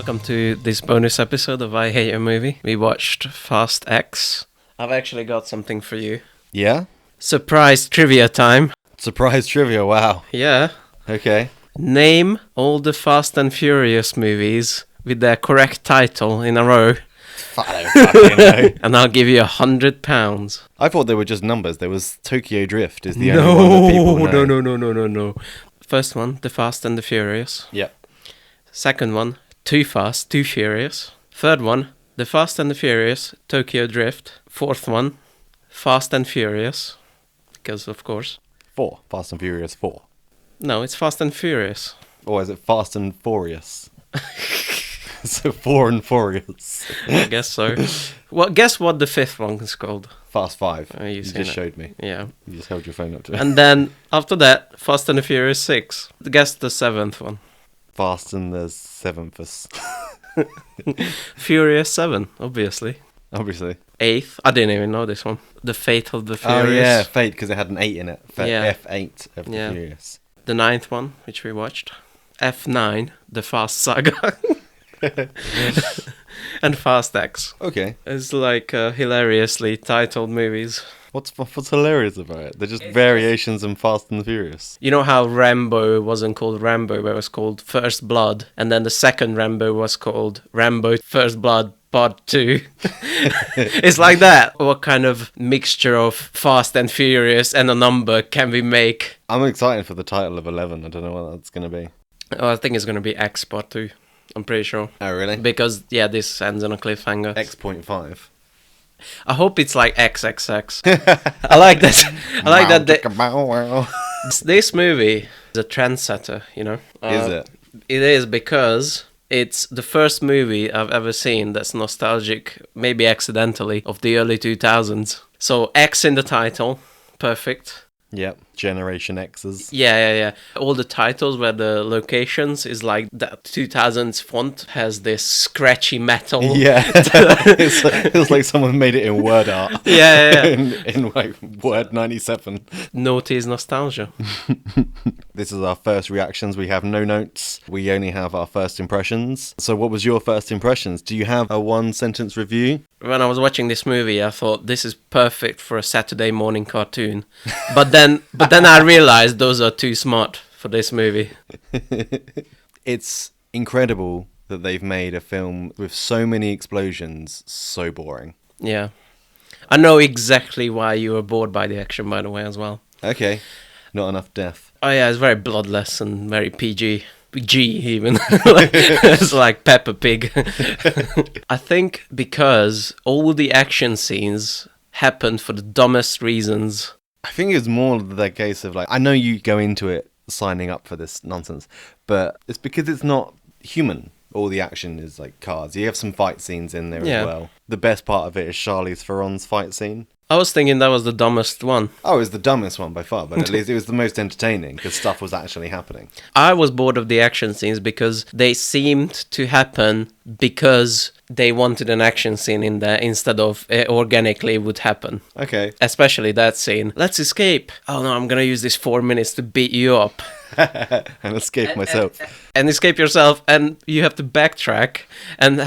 Welcome to this bonus episode of I Hate Your Movie. We watched Fast X. I've actually got something for you. Yeah? Surprise trivia time. Surprise trivia, wow. Yeah. Okay. Name all the Fast and Furious movies with their correct title in a row. I don't fucking know. And I'll give you £100. I thought they were just numbers. There was Tokyo Drift is the only one that people know. No. First one, The Fast and the Furious. Yep. Second one, Too Fast, Too Furious. Third one, The Fast and the Furious, Tokyo Drift. Fourth one, Fast and Furious. Because, of course. 4. Fast and Furious 4. No, it's Fast and Furious. Or is it Fast and Furious? So 4 and Furious. I guess so. Well, guess what the fifth one is called? Fast 5. Oh, you just showed me. Yeah. You just held your phone up to it. And then, after that, Fast and the Furious 6. Guess the seventh one. Fast and the 7th. Furious 7, obviously. Obviously. 8th. I didn't even know this one. The Fate of the Furious. Oh yeah, Fate, because it had an 8 in it. Yeah. F8 of the Furious. The 9th one, which we watched. F9, The Fast Saga. And Fast X. Okay. It's like hilariously titled movies. What's hilarious about it? They're just variations in Fast and the Furious. You know how Rambo wasn't called Rambo, but it was called First Blood, and then the second Rambo was called Rambo First Blood Part 2. It's like that. What kind of mixture of Fast and Furious and a number can we make? I'm excited for the title of 11. I don't know what that's going to be. Oh, I think it's going to be X Part 2. I'm pretty sure. Oh, really? Because, yeah, this ends on a cliffhanger. X.5. I hope it's like XXX. I like that. I like that. This movie is a trendsetter, you know? Is it? It is, because it's the first movie I've ever seen that's nostalgic, maybe accidentally, of the early 2000s. So X in the title, perfect. Yep, Generation X's. Yeah. All the titles where the locations is like that 2000s font has this scratchy metal. Yeah, it's like someone made it in word art. Yeah. in like Word 97. Notice nostalgia. This is our first reactions. We have no notes. We only have our first impressions. So what was your first impressions? Do you have a one-sentence review? When I was watching this movie, I thought this is perfect for a Saturday morning cartoon. But then I realized those are too smart for this movie. It's incredible that they've made a film with so many explosions so boring. Yeah. I know exactly why you were bored by the action, by the way, as well. Okay. Not enough death. Oh yeah, it's very bloodless and very PG. G even. It's like Peppa Pig. I think because all the action scenes happened for the dumbest reasons. I think it's more the case of like, I know you go into it signing up for this nonsense, but it's because it's not human. All the action is like cars. You have some fight scenes in there as well. The best part of it is Charlize Theron's fight scene. I was thinking that was the dumbest one. Oh, it was the dumbest one by far, but at least it was the most entertaining because stuff was actually happening. I was bored of the action scenes because they seemed to happen because they wanted an action scene in there instead of it organically would happen. Okay. Especially that scene. Let's escape. Oh no, I'm gonna use this 4 minutes to beat you up. And escape myself. And escape yourself, and you have to backtrack and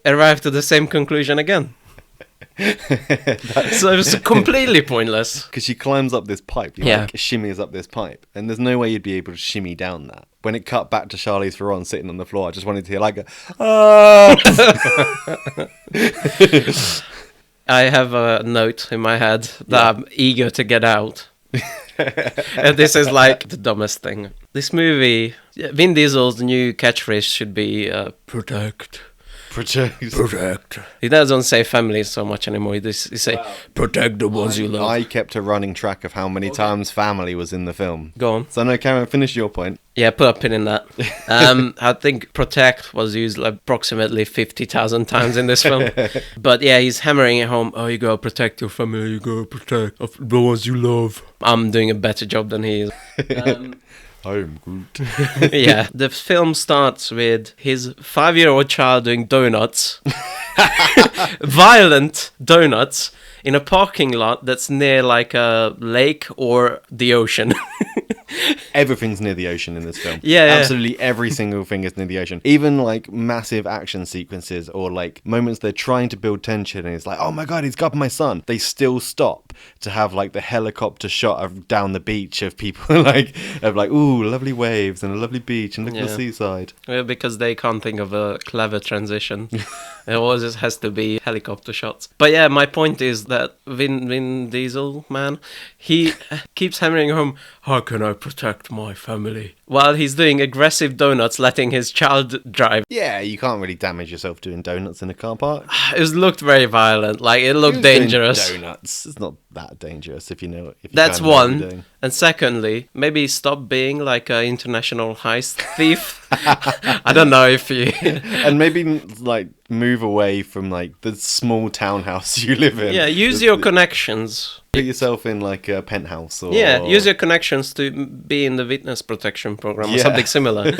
arrive to the same conclusion again. So it was completely pointless. Because she climbs up this pipe, like shimmies up this pipe, and there's no way you'd be able to shimmy down that. When it cut back to Charlize Theron sitting on the floor, I just wanted to hear like I have a note in my head that I'm eager to get out. And this is like the dumbest thing. This movie, Vin Diesel's new catchphrase should be protect. He doesn't say family so much anymore. He say protect the ones you love. I kept a running track of how many times family was in the film. Go on. So no, Karen, finish your point. Yeah, put a pin in that. I think protect was used like approximately 50,000 times in this film. But yeah, he's hammering it home. Oh, you gotta protect your family. You gotta protect the ones you love. I'm doing a better job than he is. I am Groot. Yeah, the film starts with his 5-year-old child doing donuts. Violent donuts in a parking lot that's near like a lake or the ocean. Everything's near the ocean in this film. Yeah, yeah. Absolutely every single thing is near the ocean. Even like massive action sequences or like moments they're trying to build tension and it's like, oh my god, he's got my son. They still stop to have like the helicopter shot of down the beach of people like ooh, lovely waves and a lovely beach and look at the seaside. Well, because they can't think of a clever transition. It always just has to be helicopter shots. But yeah, my point is that Vin Diesel, man, he keeps hammering home, how can I protect my family? While he's doing aggressive donuts, letting his child drive. Yeah, you can't really damage yourself doing donuts in a car park. It looked very violent. Like, it looked dangerous. Donuts. It's not that dangerous if you know it. That's one. And secondly, maybe stop being like an international heist thief. I don't know if you... And maybe like move away from like the small townhouse you live in. Yeah, use your connections. Put yourself in like a penthouse or... Yeah, use your connections to be in the witness protection program or something similar.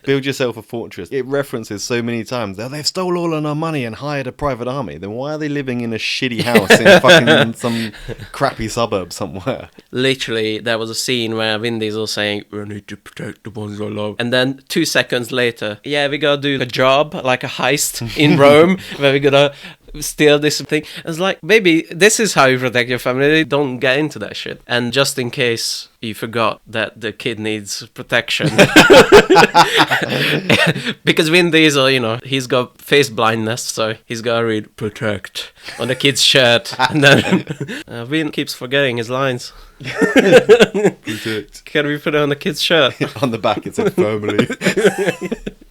Build yourself a fortress. It references so many times that they've stole all of our money and hired a private army. Then why are they living in a shitty house in fucking some crappy suburb somewhere? Literally, there was a scene where Vin Diesel saying, we need to protect the ones I love. And then 2 seconds later, yeah, we gotta do a job, like a heist in Rome, where we gotta steal this thing. It's like, maybe this is how you protect your family. Don't get into that shit. And just in case you forgot that the kid needs protection. Because Vin Diesel, you know, he's got face blindness, so he's got to read protect on the kid's shirt. And then Vin keeps forgetting his lines. Protect. Can we put it on the kid's shirt? On the back it said family.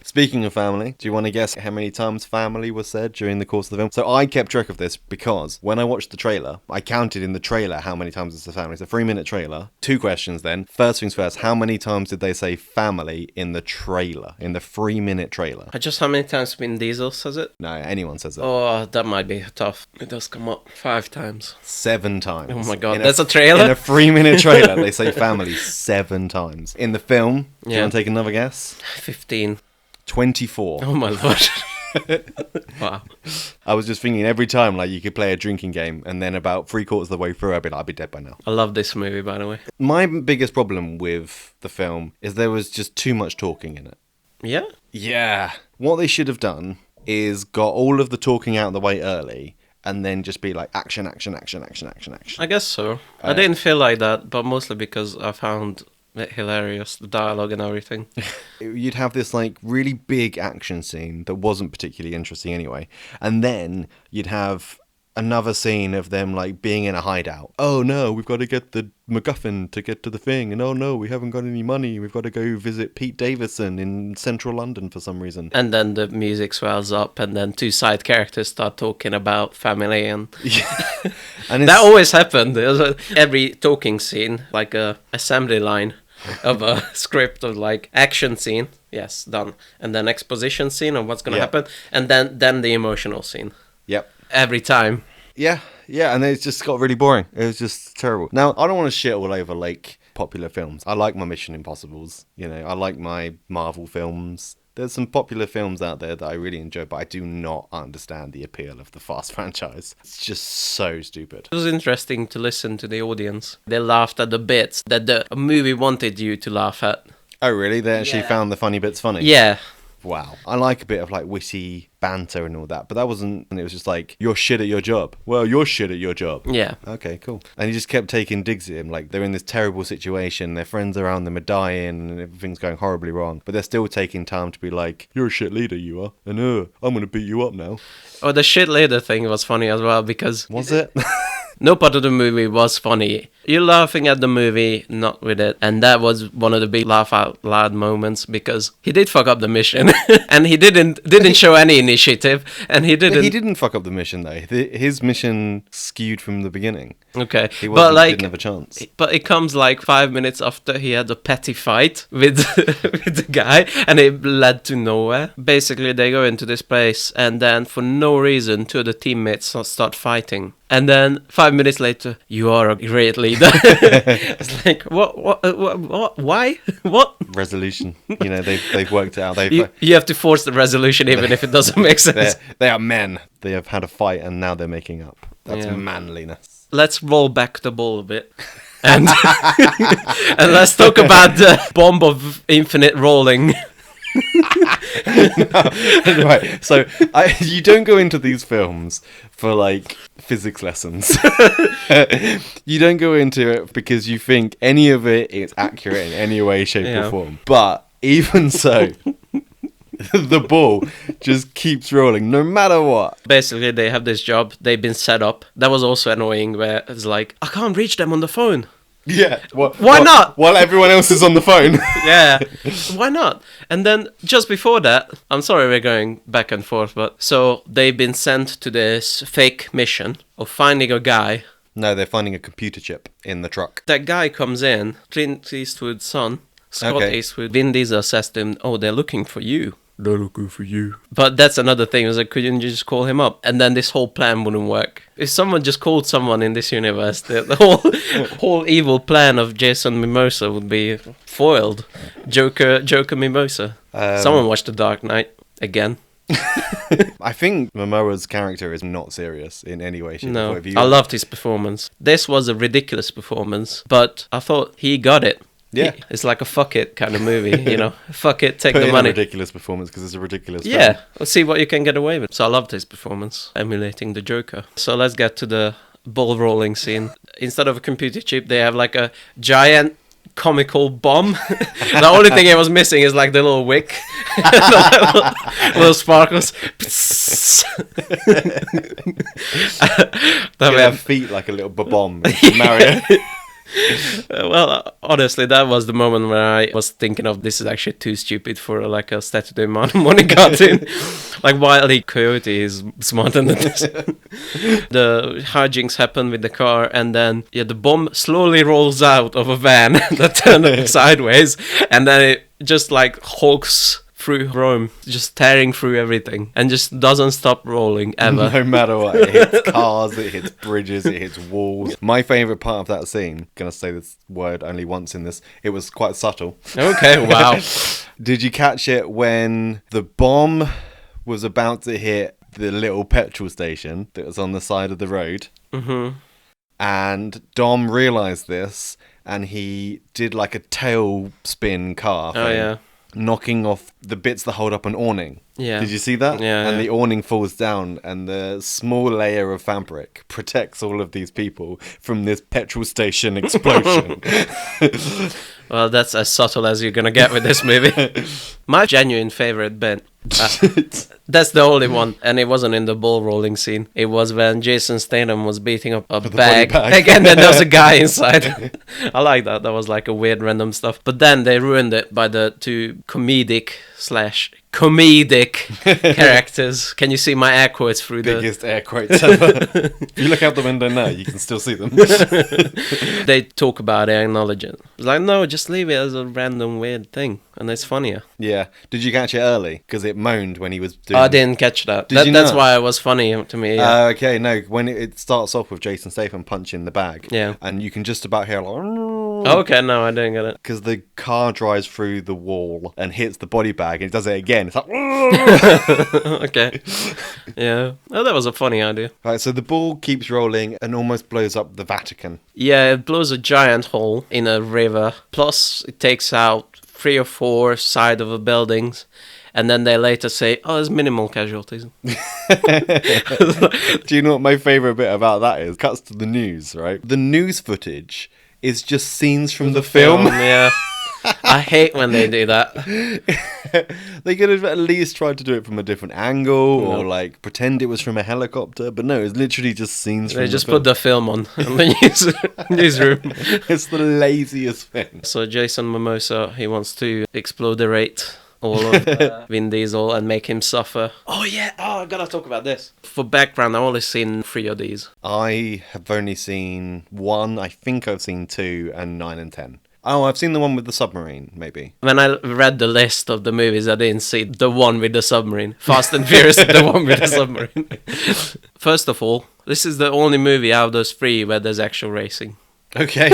Speaking of family, do you want to guess how many times family was said during the course of the film? So I kept track of this because when I watched the trailer, I counted in the trailer how many times it's a family. It's a 3-minute trailer. 2 questions then. First things first, how many times did they say family in the trailer? In the 3-minute trailer? Just how many times Vin Diesel says it? No, anyone says that. Oh, that might be tough. It does come up 5 times. 7 times. Oh my god, that's a trailer? In a 3-minute trailer, they say family 7 times. In the film, do you want to take another guess? 15. 24. Oh my lord. Wow. I was just thinking every time like you could play a drinking game and then about 3/4 of the way through I'd be like, I'll be dead by now. I love this movie, by the way. My biggest problem with the film is there was just too much talking in it. Yeah? Yeah. What they should have done is got all of the talking out of the way early and then just be like action, action, action, action, action, action. I guess so. I didn't feel like that, but mostly because I found it hilarious, the dialogue and everything. You'd have this like really big action scene that wasn't particularly interesting anyway, and then you'd have another scene of them like being in a hideout. Oh no, we've got to get the MacGuffin to get to the thing, and oh no, we haven't got any money, we've got to go visit Pete Davidson in central London for some reason. And then the music swells up and then 2 side characters start talking about family and... Yeah. And that always happened. Every talking scene, like a assembly line of a script of like action scene, yes, done, and then exposition scene of what's going to happen, and then the emotional scene. Yep. Every time. Yeah, and it just got really boring. It was just terrible. Now, I don't want to shit all over like popular films. I like my Mission Impossibles, you know, I like my Marvel films. There's some popular films out there that I really enjoy, but I do not understand the appeal of the Fast franchise. It's just so stupid. It was interesting to listen to the audience. They laughed at the bits that the movie wanted you to laugh at. Oh, really? They actually found the funny bits funny? Yeah. Wow. I like a bit of like witty banter and all that, but that wasn't, and it was just like, you're shit at your job. Well, you're shit at your job. Yeah. Okay, cool. And he just kept taking digs at him, like they're in this terrible situation, their friends around them are dying and everything's going horribly wrong, but they're still taking time to be like, you're a shit leader, you are, and I'm gonna beat you up now. Oh, the shit leader thing was funny as well, because... Was it? No part of the movie was funny. You're laughing at the movie, not with it. And that was one of the big laugh out loud moments, because he did fuck up the mission. And he didn't show any initiative. And he didn't... He didn't fuck up the mission, though. His mission skewed from the beginning. Okay. He didn't have a chance. But it comes like 5 minutes after he had a petty fight with, with the guy. And it led to nowhere. Basically, they go into this place. And then for no reason, 2 of the teammates start fighting. And then 5 minutes later, you are a great leader. It's like, what, why, what? Resolution. You know, they've worked it out. You have to force the resolution even if it doesn't make sense. They are men. They have had a fight and now they're making up. That's manliness. Let's roll back the ball a bit. and and let's talk about the bomb of infinite rolling. Right, so you don't go into these films for like physics lessons. You don't go into it because you think any of it is accurate in any way, shape, or form. But even so, the ball just keeps rolling no matter what. Basically, they have this job. They've been set up. That was also annoying, where it's like, I can't reach them on the phone. Yeah. Why not? While everyone else is on the phone. Yeah. Why not? And then just before that, I'm sorry we're going back and forth, but so they've been sent to this fake mission of finding a guy. No, they're finding a computer chip in the truck. That guy comes in, Clint Eastwood's son, Scott Eastwood. Vin Diesel says to him, oh, they're looking for you. They're looking for you. But that's another thing. It was like, couldn't you just call him up? And then this whole plan wouldn't work. If someone just called someone in this universe, the whole evil plan of Jason Mimosa would be foiled. Joker Mimosa. Someone watched The Dark Knight again. I think Momoa's character is not serious in any way, shape, or form. I loved his performance. This was a ridiculous performance, but I thought he got it. Yeah. It's like a fuck it kind of movie, you know. Fuck it, take Put the in money. a ridiculous performance because it's a ridiculous film. Yeah, let's see what you can get away with. So I loved his performance, emulating the Joker. So let's get to the ball rolling scene. Instead of a computer chip, they have like a giant comical bomb. The only thing it was missing is like the little wick. little sparkles. They have feet like a little bomb. Mario. Well, honestly, that was the moment where I was thinking of this is actually too stupid for like a Saturday morning cartoon. Like Wile E. Coyote is smarter than this. The hijinks happen with the car, and then the bomb slowly rolls out of a van that turned sideways, and then it just like hulks through Rome, just tearing through everything, and just doesn't stop rolling ever. No matter what, it hits cars, it hits bridges, it hits walls. My favourite part of that scene, gonna say this word only once in this, it was quite subtle. Okay, wow. Did you catch it when the bomb was about to hit the little petrol station that was on the side of the road? Mm-hmm. And Dom realised this, and he did like a tail spin car thing. Oh, yeah. Knocking off the bits that hold up an awning. Yeah. Did you see that? Yeah. And the awning falls down, and the small layer of fabric protects all of these people from this petrol station explosion. Well, that's as subtle as you're gonna get with this movie. My genuine favorite bit. That's the only one, and it wasn't in the ball rolling scene. It was when Jason Statham was beating up a bag. Again, then there was a guy inside. I like that. That was like a weird random stuff. But then they ruined it by the two comedic characters. Can you see my air quotes through biggest air quotes ever? If you look out the window now, you can still see them. They talk about it, acknowledge it. It's like, no, just leave it as a random weird thing, and it's funnier. Yeah. Did you catch it early? Because it moaned when he was doing I didn't catch that. That's why it was funny to me. Yeah. Okay, no. When it starts off with Jason Statham punching the bag, yeah, and you can just about hear like, okay, no, I didn't get it. Because the car drives through the wall and hits the body bag, and it does it again. It's like, okay, yeah. Oh, that was a funny idea. Right, so the ball keeps rolling and almost blows up the Vatican. Yeah, it blows a giant hole in a river. Plus, it takes out 3 or 4 side of the buildings. And then they later say, oh, there's minimal casualties. Do you know what my favourite bit about that is? Cuts to the news, right? The news footage is just scenes from the film. Yeah. I hate when they do that. They could have at least tried to do it from a different angle or like pretend it was from a helicopter, but no, it's literally just scenes from the film. They just put the film on in the newsroom. It's the laziest thing. So Jason Momoa, he wants to explodorate all of Vin Diesel and make him suffer. Oh yeah, I gotta talk about this. For background, I've only seen 3 of these. I have only seen 1, I think I've seen 2, and 9 and 10. Oh, I've seen the one with the submarine, maybe. When I read the list of the movies, I didn't see the one with the submarine. Fast and Furious, the one with the submarine. First of all, this is the only movie out of those 3 where there's actual racing. Okay.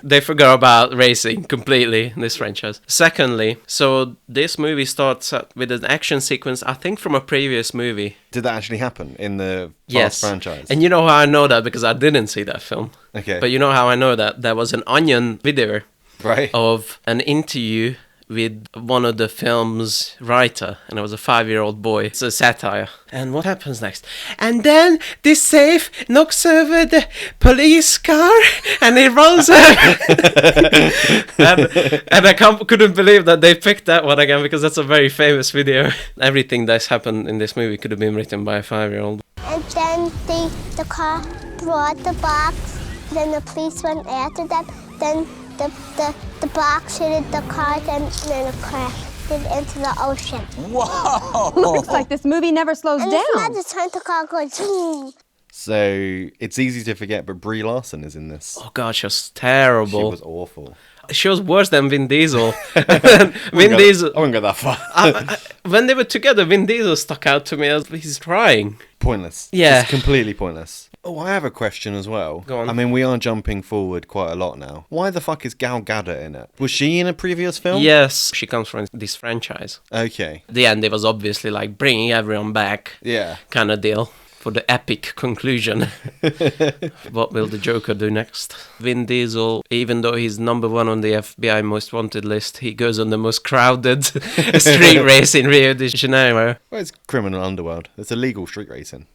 They forgot about racing completely in this franchise. Secondly, so this movie starts with an action sequence, I think from a previous movie. Did that actually happen in the Yes. Fast franchise? And you know how I know that? Because I didn't see that film. Okay. But you know how I know that? There was an Onion video Right. of an interview with one of the film's writer, and it was a 5-year-old boy. It's a satire. And what happens next? And then this safe knocks over the police car, and it runs over. and I couldn't believe that they picked that one again, because that's a very famous video. Everything that's happened in this movie could have been written by a 5-year-old. And then the car brought the box. Then the police went after them. Then the box hit the car, then it crashed into the ocean. Whoa! Looks like this movie never slows And down. it's not the time the car goes. Zoom. So it's easy to forget, but Brie Larson is in this. Oh god, she was terrible. She was awful. She was worse than Vin Diesel. Vin Diesel. I wouldn't go that far. When they were together, Vin Diesel stuck out to me as he's trying. Pointless. Yeah. It's completely pointless. Oh, I have a question as well. Go on. I mean, we are jumping forward quite a lot now. Why the fuck is Gal Gadot in it? Was she in a previous film? Yes, she comes from this franchise. Okay. The end, it was obviously like bringing everyone back Yeah. kind of deal for the epic conclusion. What will the Joker do next? Vin Diesel, even though he's number one on the FBI most wanted list, he goes on the most crowded street race in Rio de Janeiro. Well, it's criminal underworld. It's illegal street racing.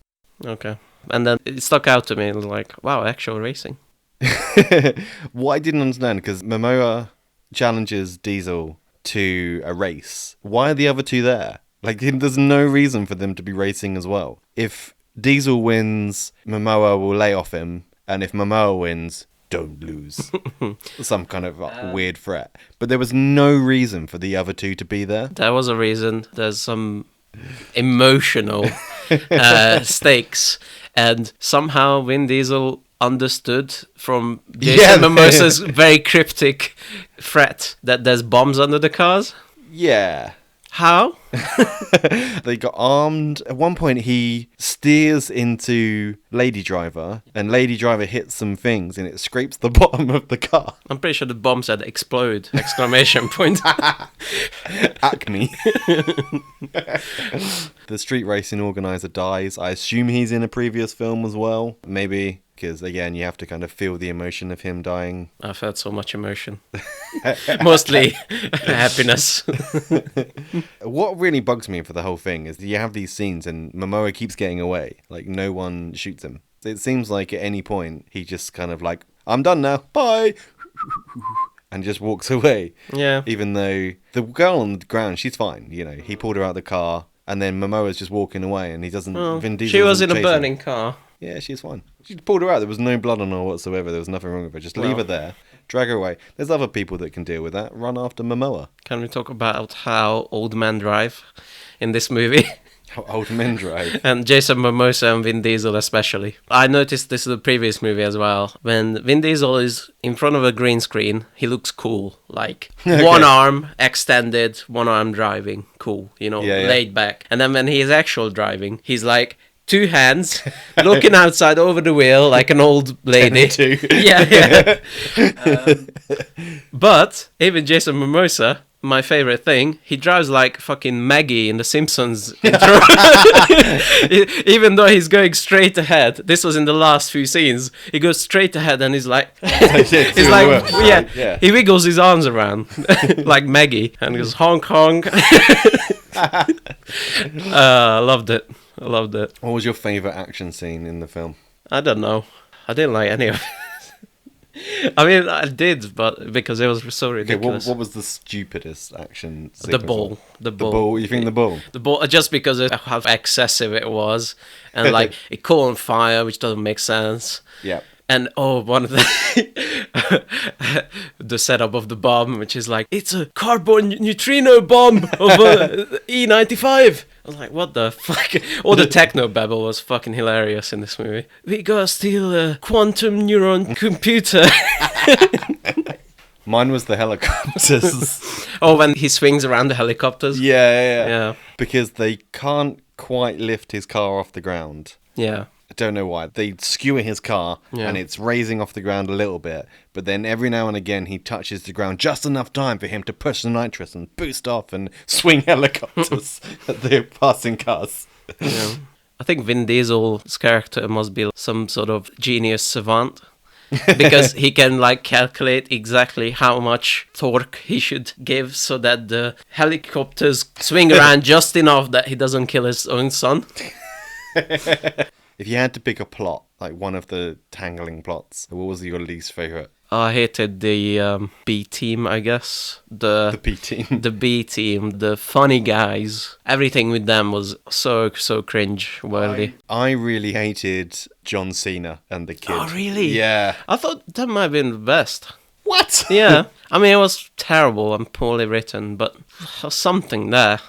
Okay. And then it stuck out to me. It was like, wow, actual racing. What I didn't understand, because Momoa challenges Diesel to a race. Why are the other two there? Like, there's no reason for them to be racing as well. If Diesel wins, Momoa will lay off him. And if Momoa wins, don't lose. Some kind of weird threat. But there was no reason for the other two to be there. There was a reason. There's some emotional stakes. And somehow Vin Diesel understood from Jason Momoa's very cryptic threat that there's bombs under the cars. Yeah. How? They got armed. At one point, he steers into Lady Driver, and Lady Driver hits some things, and it scrapes the bottom of the car. I'm pretty sure the bomb said explode! Exclamation point. Acme. The street racing organizer dies. I assume he's in a previous film as well. Maybe. Because, again, you have to kind of feel the emotion of him dying. I've had so much emotion. Mostly happiness. What really bugs me for the whole thing is you have these scenes and Momoa keeps getting away. Like, no one shoots him. It seems like at any point he just kind of like, I'm done now. Bye. And just walks away. Yeah. Even though the girl on the ground, she's fine. You know, he pulled her out of the car and then Momoa's just walking away and he doesn't... Vin Diesel she was in doesn't a chase burning him. car. Yeah, she's fine. She pulled her out. There was no blood on her whatsoever. There was nothing wrong with her. Just leave her there. Drag her away. There's other people that can deal with that. Run after Momoa. Can we talk about how old men drive in this movie? How old men drive. And Jason Momoa and Vin Diesel especially. I noticed this in the previous movie as well. When Vin Diesel is in front of a green screen, he looks cool. Like, one arm extended, one arm driving. Cool, you know, laid back. And then when he is actual driving, he's like... 2 hands, looking outside over the wheel like an old lady. Yeah. But even Jason Momoa, my favorite thing, he drives like fucking Maggie in The Simpsons intro. Even though he's going straight ahead. This was in the last few scenes. He goes straight ahead and he's like, he wiggles his arms around like Maggie and goes honk honk. I loved it. I loved it. What was your favourite action scene in the film? I don't know. I didn't like any of it. I mean, I did, but because it was so ridiculous. Okay, what was the stupidest action sequence? The ball. The ball? You think the ball? The ball, just because of how excessive it was. And like, it caught on fire, which doesn't make sense. Yeah. And one of the the setup of the bomb, which is like, it's a carbon neutrino bomb of E95. I was like, what the fuck? All the techno babble was fucking hilarious in this movie. We gotta steal a quantum neuron computer. Mine was the helicopters. When he swings around the helicopters. Yeah. Yeah. Because they can't quite lift his car off the ground. Yeah. I don't know why. They skewer his car and it's raising off the ground a little bit, but then every now and again he touches the ground just enough time for him to push the nitrous and boost off and swing helicopters at the passing cars. Yeah. I think Vin Diesel's character must be some sort of genius savant. Because he can like calculate exactly how much torque he should give so that the helicopters swing around just enough that he doesn't kill his own son. If you had to pick a plot, like one of the tangling plots, what was your least favourite? I hated the B team, I guess. The B team. The B team, the funny guys. Everything with them was so cringe-worthy. I really hated John Cena and the kid. Oh, really? Yeah. I thought that might have been the best. What? Yeah. I mean, it was terrible and poorly written, but there was something there.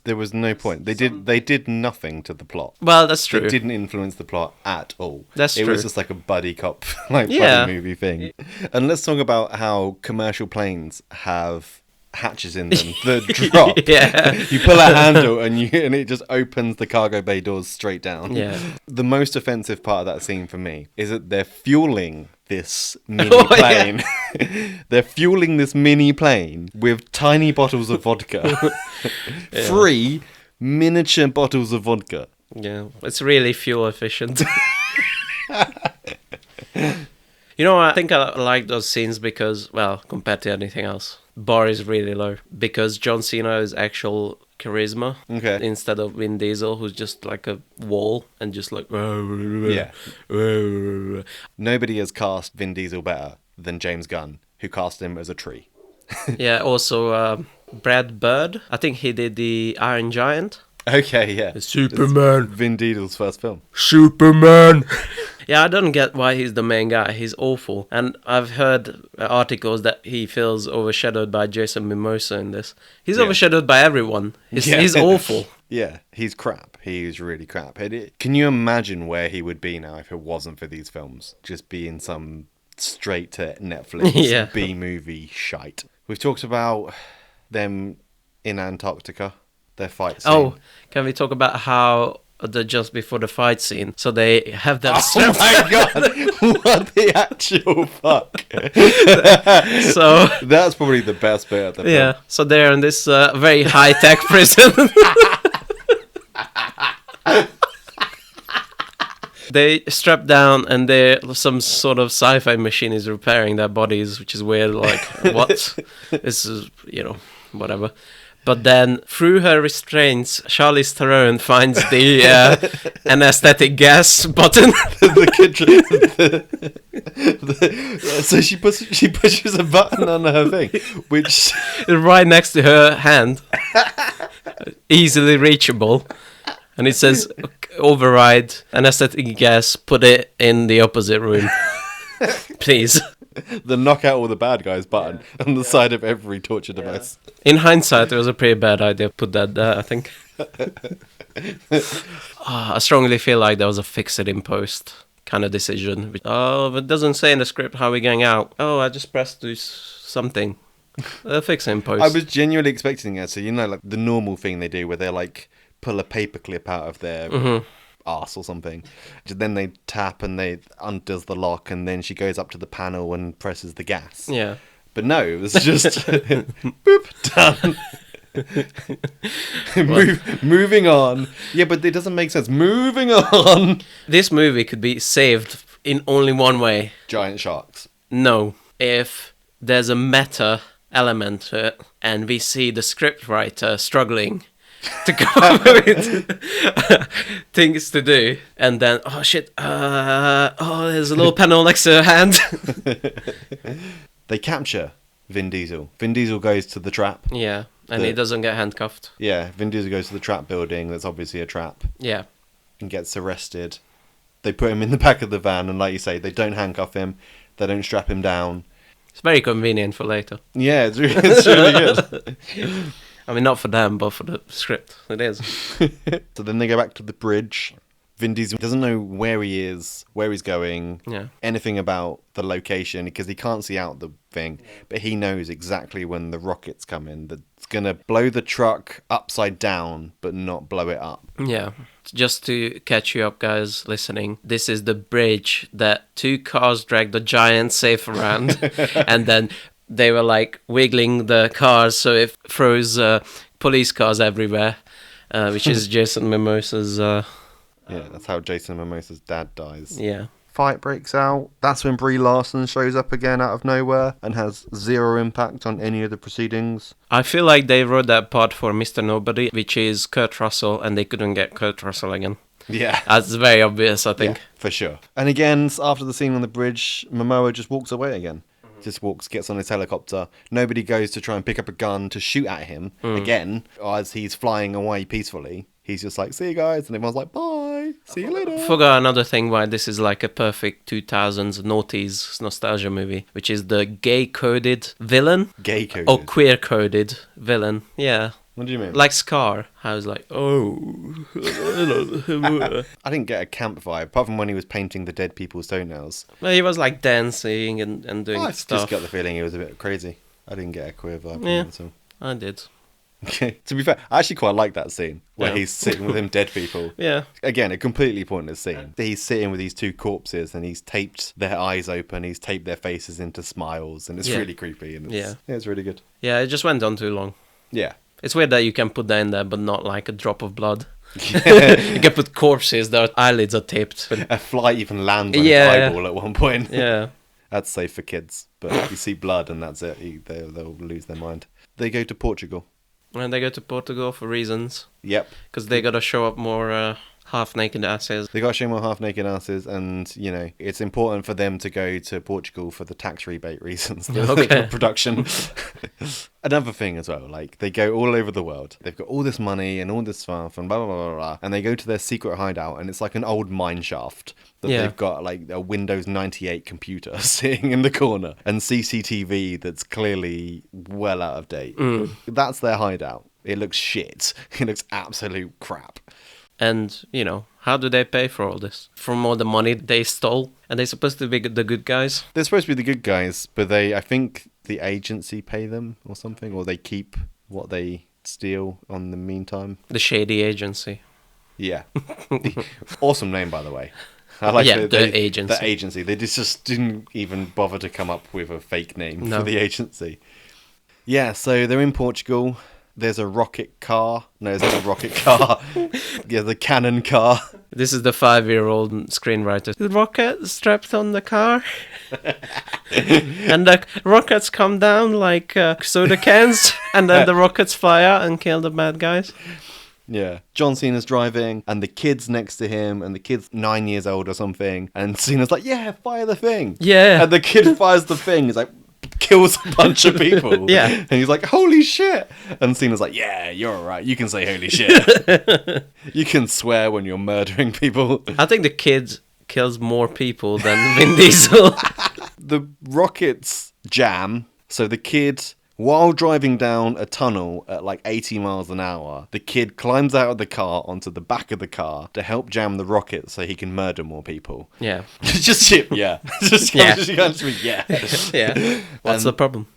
There was no point. They did nothing to the plot. Well, that's true. It didn't influence the plot at all. That's true. It was just like a buddy cop, buddy movie thing. And let's talk about how commercial planes have hatches in them that drop. Yeah. You pull a handle and it just opens the cargo bay doors straight down. Yeah. The most offensive part of that scene for me is that they're fueling this mini plane. Yeah. They're fueling this mini plane with tiny bottles of vodka. 3 miniature bottles of vodka. Yeah, it's really fuel efficient. You know, I think I like those scenes because, well, compared to anything else, bar is really low. Because John Cena is actual charisma. Okay. Instead of Vin Diesel, who's just like a wall and just like... Yeah. Nobody has cast Vin Diesel better than James Gunn, who cast him as a tree. Yeah, also Brad Bird. I think he did the Iron Giant. Okay, yeah. Superman. It's Vin Diesel's first film. Superman. Yeah, I don't get why he's the main guy. He's awful. And I've heard articles that he feels overshadowed by Jason Mimosa in this. He's overshadowed by everyone. He's awful. Yeah, he's crap. He's really crap. Can you imagine where he would be now if it wasn't for these films? Just being some straight to Netflix B-movie shite. We've talked about them in Antarctica, their fight scene. Oh, can we talk about how just before the fight scene, so they have them Oh my god, what the actual fuck. So that's probably the best bit of the film. Yeah, so they're in this very high-tech prison. They strap down and some sort of sci-fi machine is repairing their bodies, which is weird, like, what? This is, whatever. But then, through her restraints, Charlize Theron finds the anesthetic gas button. So she pushes a button on her thing, which right next to her hand, easily reachable, and it says, "Override anesthetic gas. Put it in the opposite room, please." The knock out all the bad guys button on the side of every torture device. In hindsight, it was a pretty bad idea to put that there, I think. I strongly feel like there was a fix it in post kind of decision. Oh, it doesn't say in the script how we're going out. Oh, I just pressed do something. Fix it in post. I was genuinely expecting it. So, like the normal thing they do where they like pull a paper clip out of their arse or something. Then they tap and they undoes the lock and then she goes up to the panel and presses the gas. Yeah. But no, it was just boop, done. Moving on. Yeah, but it doesn't make sense. Moving on. This movie could be saved in only one way. Giant sharks. No. If there's a meta element to it and we see the scriptwriter struggling to come up with things to do, and then oh shit, there's a little panel next to her hand. They capture Vin Diesel. Vin Diesel goes to the trap. Yeah, and he doesn't get handcuffed. Yeah, Vin Diesel goes to the trap building. That's obviously a trap. Yeah, and gets arrested. They put him in the back of the van, and like you say, they don't handcuff him. They don't strap him down. It's very convenient for later. Yeah, it's really good. I mean, not for them, but for the script. It is. So then they go back to the bridge. Vin Diesel doesn't know where he is, where he's going, anything about the location, because he can't see out the thing, but he knows exactly when the rocket's coming. That's going to blow the truck upside down, but not blow it up. Yeah. Just to catch you up, guys listening, this is the bridge that 2 cars dragged the giant safe around, and then they were like wiggling the cars, so it throws police cars everywhere, which is Jason Momoa's... Yeah, that's how Jason Momoa's dad dies. Yeah. Fight breaks out. That's when Brie Larson shows up again out of nowhere and has zero impact on any of the proceedings. I feel like they wrote that part for Mr. Nobody, which is Kurt Russell, and they couldn't get Kurt Russell again. Yeah. That's very obvious, I think. Yeah, for sure. And again, after the scene on the bridge, Momoa just walks away again. Just walks, gets on his helicopter. Nobody goes to try and pick up a gun to shoot at him again as he's flying away peacefully. He's just like, see you guys. And everyone's like, bye. See you later. Forgot another thing why this is like a perfect 2000s noughties nostalgia movie, which is the gay-coded villain. Gay-coded? Or queer-coded villain. Yeah. What do you mean? Like Scar. I was like, oh. I didn't get a camp vibe, apart from when he was painting the dead people's toenails. Well, he was like dancing and doing I stuff. just got the feeling he was a bit crazy. I didn't get a queer vibe from Yeah, him at all. I did. Okay. To be fair, I actually quite like that scene where he's sitting with them dead people. Yeah. Again, a completely pointless scene. He's sitting with these 2 corpses and he's taped their eyes open, he's taped their faces into smiles, and it's really creepy. And it's really good. Yeah, it just went on too long. Yeah. It's weird that you can put that in there, but not like a drop of blood. You can put corpses, their eyelids are taped. A fly even lands on his eyeball at one point. Yeah. That's safe for kids, but you see blood and that's it. They'll lose their mind. They go to Portugal. And they go to Portugal for reasons. Yep. Because they got to show up more half-naked asses. They got to show more half-naked asses, and, you know, it's important for them to go to Portugal for the tax rebate reasons. The production. Another thing as well, like, they go all over the world. They've got all this money and all this stuff and blah, blah, blah, blah, blah. And they go to their secret hideout, and it's like an old mine shaft that they've got, like, a Windows 98 computer sitting in the corner and CCTV that's clearly well out of date. That's their hideout. It looks shit. It looks absolute crap. And, you know, how do they pay for all this? From all the money they stole? And they're supposed to be the good guys? They're supposed to be the good guys, but I think the agency pay them or something, or they keep what they steal on the meantime. The shady agency. Yeah. Awesome name, by the way. I like the agency. The agency. They just didn't even bother to come up with a fake name for the agency. Yeah, so they're in Portugal. There's a rocket car. No, it's not a rocket car. Yeah, the cannon car. This is the 5-year-old screenwriter. The rocket strapped on the car. And the rockets come down like soda cans. And then the rockets fly out and kill the bad guys. Yeah. John Cena's driving, and the kid's next to him, and the kid's 9 years old or something. And Cena's like, yeah, fire the thing. Yeah. And the kid fires the thing. He's like, kills a bunch of people. Yeah. And he's like, holy shit. And Cena's like, yeah, you're all right. You can say holy shit. You can swear when you're murdering people. I think the kid kills more people than Vin Diesel. The rockets jam. So the kid, while driving down a tunnel at like 80 miles an hour, the kid climbs out of the car onto the back of the car to help jam the rocket so he can murder more people. Yeah. Just yeah. Yeah. What's the problem?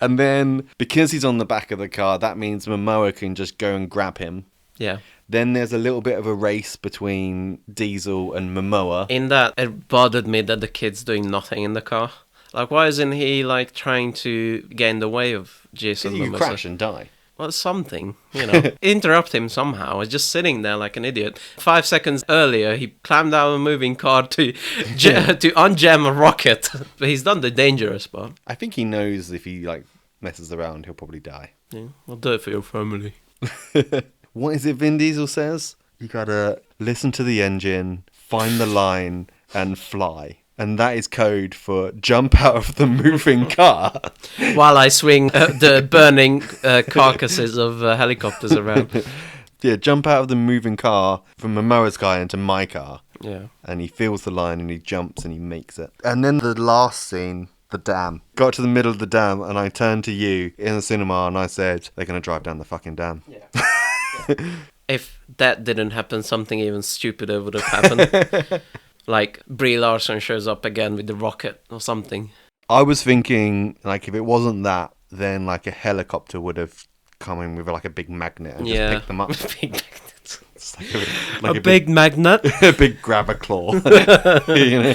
And then, because he's on the back of the car, that means Momoa can just go and grab him. Yeah. Then there's a little bit of a race between Diesel and Momoa. In that, it bothered me that the kid's doing nothing in the car. Like, why isn't he, like, trying to get in the way of Jason Momoa? You crash and die. Well, something, you know. Interrupt him somehow. He's just sitting there like an idiot. 5 seconds earlier, he climbed out of a moving car to unjam a rocket. But he's done the dangerous part. I think he knows if he, like, messes around, he'll probably die. Yeah, I'll do it for your family. What is it Vin Diesel says? You gotta listen to the engine, find the line, and fly. And that is code for jump out of the moving car. While I swing the burning carcasses of helicopters around. Yeah, jump out of the moving car from Momoa's car into my car. Yeah. And he feels the line and he jumps and he makes it. And then the last scene, the dam. Got to the middle of the dam and I turned to you in the cinema and I said, they're going to drive down the fucking dam. Yeah. if that didn't happen, something even stupider would have happened. Like Brie Larson shows up again with the rocket or something. I was thinking, like, if it wasn't that, then like a helicopter would have come in with like a big magnet and just picked them up. Big magnet. It's like a big magnet. A big grabber claw. You know?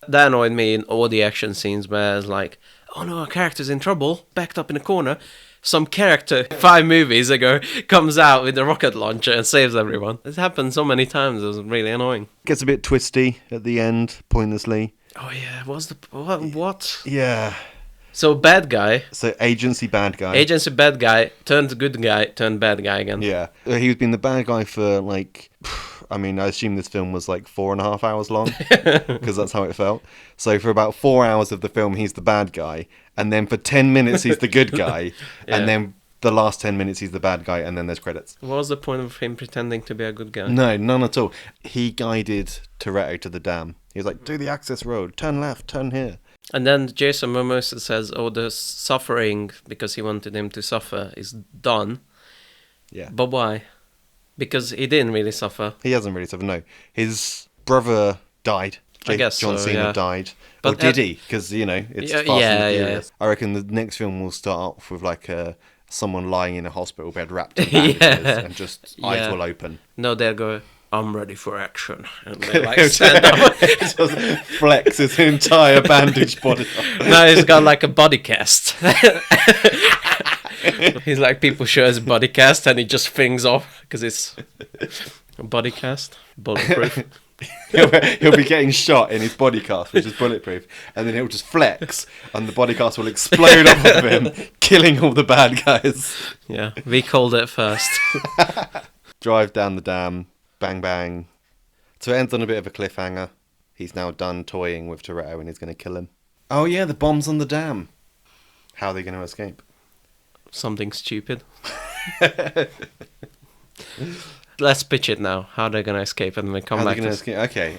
That annoyed me in all the action scenes where it's like, oh no, our character's in trouble, backed up in a corner. Some character 5 movies ago comes out with a rocket launcher and saves everyone. It's happened so many times, it was really annoying. Gets a bit twisty at the end, pointlessly. Oh yeah, what? Yeah. So bad guy. So agency bad guy. Agency bad guy, turned good guy, turned bad guy again. Yeah. He's been the bad guy for like... I mean, I assume this film was like 4.5 hours long, because that's how it felt. So for about 4 hours of the film, he's the bad guy, and then for 10 minutes, he's the good guy, and then the last 10 minutes, he's the bad guy, and then there's credits. What was the point of him pretending to be a good guy? No, none at all. He guided Toretto to the dam. He was like, do the access road, turn left, turn here. And then Jason Momoa says, oh, the suffering, because he wanted him to suffer, is done. Yeah. But why? Because he didn't really suffer. He hasn't really suffered, no. His brother died. I guess John so, Cena yeah. died. But Or did he? Because, you know, it's Fast and the Furious. I reckon the next film will start off with, like, someone lying in a hospital bed wrapped in bandages and just eyes will open. No, they'll go, I'm ready for action. And they, like, stand up. Just flex his entire bandaged body. No, he's got, like, a body cast. He's like, people show his body cast and he just flings off because it's a body cast, bulletproof. He'll be getting shot in his body cast, which is bulletproof, and then he'll just flex and the body cast will explode off of him, killing all the bad guys. Yeah, we called it first. Drive down the dam, bang bang. So it ends on a bit of a cliffhanger. He's now done toying with Toretto and he's going to kill him. Oh yeah, the bomb's on the dam. How are they going to escape? Something stupid. Let's pitch it now. How they're going to escape and then come back. Okay.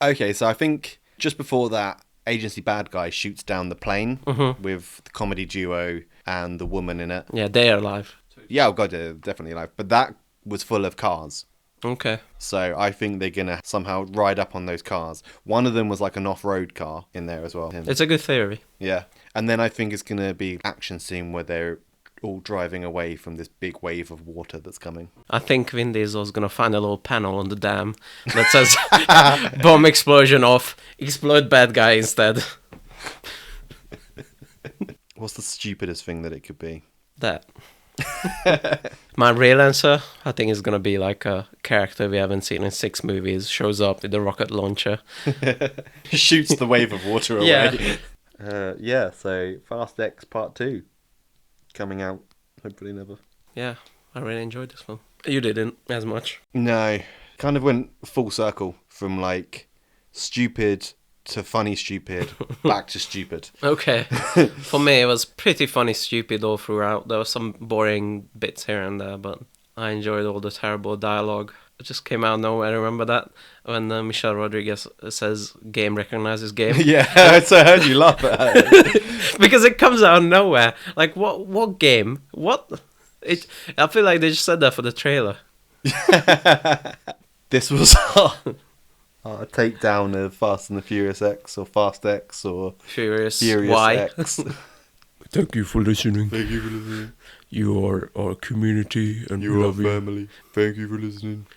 Okay, so I think just before that, agency bad guy shoots down the plane with the comedy duo and the woman in it. Yeah, they are alive. Yeah, oh god, they're definitely alive. But that was full of cars. Okay. So I think they're going to somehow ride up on those cars. One of them was like an off-road car in there as well. It's a good theory. Yeah. And then I think it's going to be an action scene where they're all driving away from this big wave of water that's coming. I think Vin Diesel's going to find a little panel on the dam that says bomb explosion off, explode bad guy instead. What's the stupidest thing that it could be? That. My real answer, I think, is going to be like a character we haven't seen in 6 movies, shows up with a rocket launcher. Shoots the wave of water away. Yeah. So Fast X Part 2 coming out hopefully never. Yeah, I really enjoyed this one. You didn't as much. No, kind of went full circle from like stupid to funny stupid back to stupid. Okay. For me, it was pretty funny stupid all throughout. There were some boring bits here and there, but I enjoyed all the terrible dialogue. It just came out of nowhere. I remember that when Michelle Rodriguez says game recognizes game. Yeah, so I heard you laugh at it. Because it comes out of nowhere. Like, what game? What? I feel like they just said that for the trailer. This was a takedown of Fast and the Furious X or Fast X or Furious Y. X. Thank you for listening. You are our community and we You are love you. family. Thank you for listening.